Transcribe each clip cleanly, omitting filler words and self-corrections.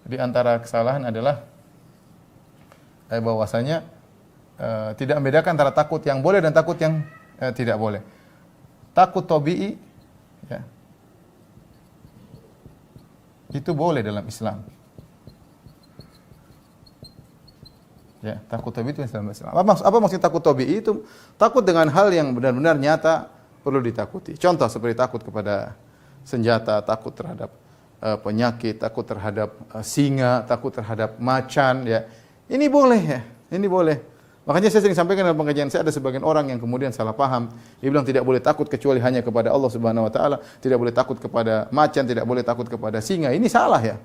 Di antara kesalahan adalah bahwasanya tidak membedakan antara takut yang boleh dan takut yang tidak boleh. Takut tabii, ya, itu boleh dalam Islam. Ya, takut tabii itu dalam Islam. Apa maksud takut tabii itu? Takut dengan hal yang benar-benar nyata perlu ditakuti. Contoh seperti takut kepada senjata, takut terhadap penyakit, takut terhadap singa, takut terhadap macan, ya. Ini boleh, ya. Ini boleh. Makanya saya sering sampaikan dalam pengajian saya, ada sebagian orang yang kemudian salah paham. Dia bilang tidak boleh takut kecuali hanya kepada Allah Subhanahu wa taala, tidak boleh takut kepada macan, tidak boleh takut kepada singa. Ini salah, ya.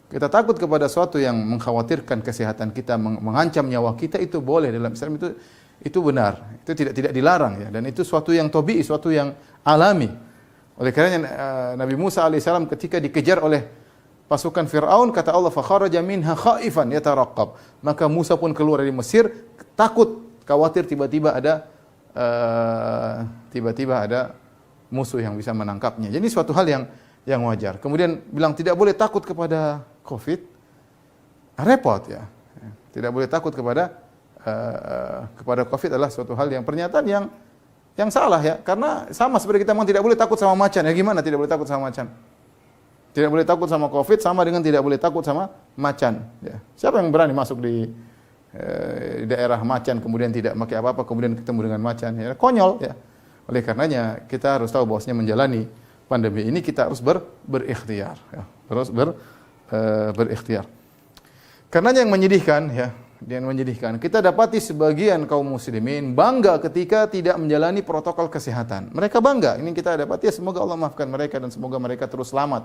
Kita takut kepada sesuatu yang mengkhawatirkan kesehatan kita, mengancam nyawa kita, itu boleh dalam Islam, itu benar. Itu tidak dilarang, ya. Dan itu suatu yang tabii, suatu yang alami. Oleh karenanya Nabi Musa alaihissalam ketika dikejar oleh pasukan Fir'aun, kata Allah, fakharaja minha khaifan yataraqqab. Maka Musa pun keluar dari Mesir takut, khawatir tiba-tiba ada musuh yang bisa menangkapnya. Jadi suatu hal yang wajar. Kemudian bilang tidak boleh takut kepada Covid, repot, ya. Tidak boleh takut kepada Covid adalah suatu hal yang pernyataan yang salah, ya. Karena sama seperti kita tidak boleh takut sama macan. Ya gimana tidak boleh takut sama macan? Tidak boleh takut sama Covid sama dengan tidak boleh takut sama macan. Ya. Siapa yang berani masuk di daerah macan kemudian tidak pakai apa-apa kemudian ketemu dengan macan? Ya, konyol, ya. Oleh karenanya kita harus tahu bahwasanya menjalani pandemi ini kita harus berikhtiar, ya. Terus berikhtiar. Karenanya yang menyedihkan, ya, kita dapati sebagian kaum muslimin bangga ketika tidak menjalani protokol kesehatan. Mereka bangga. Ini kita dapati, ya, semoga Allah maafkan mereka dan semoga mereka terus selamat.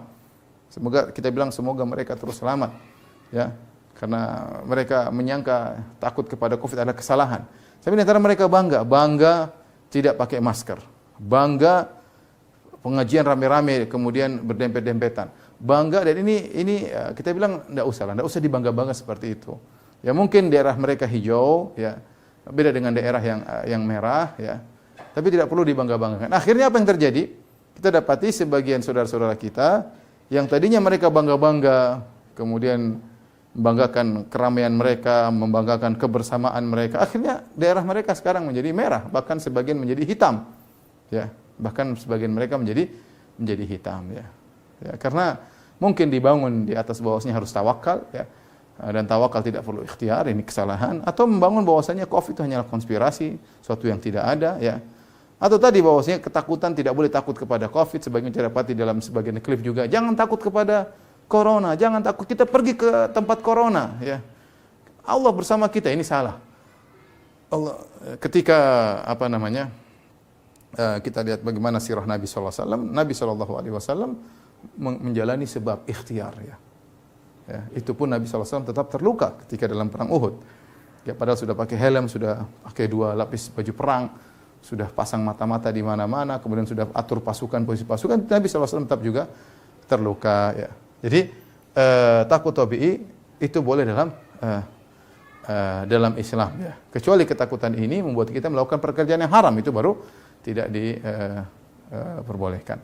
Semoga kita bilang semoga mereka terus selamat, ya, karena mereka menyangka takut kepada Covid adalah kesalahan. Tapi di antara mereka bangga tidak pakai masker, bangga pengajian rame-rame kemudian berdempet-dempetan, bangga. Dan ini kita bilang enggak usah dibangga-bangga seperti itu. Ya mungkin daerah mereka hijau, ya, beda dengan daerah yang merah, ya. Tapi tidak perlu dibangga-banggakan. Akhirnya apa yang terjadi? Kita dapati sebagian saudara-saudara kita yang tadinya mereka bangga-bangga, kemudian membanggakan keramaian mereka, membanggakan kebersamaan mereka, akhirnya daerah mereka sekarang menjadi merah, bahkan sebagian menjadi hitam, ya, bahkan sebagian mereka menjadi hitam, ya. Ya, karena mungkin dibangun di atas bahwasanya harus tawakal, ya, dan tawakal tidak perlu ikhtiar, ini kesalahan, atau membangun bahwasanya Covid itu hanyalah konspirasi, suatu yang tidak ada, ya. Atau tadi bahwasanya ketakutan, tidak boleh takut kepada Covid, sebagian saya dapati dalam sebagian klip juga, jangan takut kepada corona, jangan takut, kita pergi ke tempat corona, ya. Allah bersama kita, ini salah. Allah ketika kita lihat bagaimana sirah Nabi sallallahu alaihi wasallam, Nabi sallallahu alaihi wasallam menjalani sebab ikhtiar, ya. Ya, itu pun Nabi sallallahu alaihi wasallam tetap terluka ketika dalam perang Uhud. Ya, padahal sudah pakai helm, sudah pakai 2 lapis baju perang, sudah pasang mata-mata di mana-mana, kemudian sudah atur pasukan, posisi pasukan, Nabi SAW tetap juga terluka, ya. Jadi takut tabii itu boleh dalam Islam, ya. Kecuali ketakutan ini membuat kita melakukan pekerjaan yang haram, itu baru tidak diperbolehkan.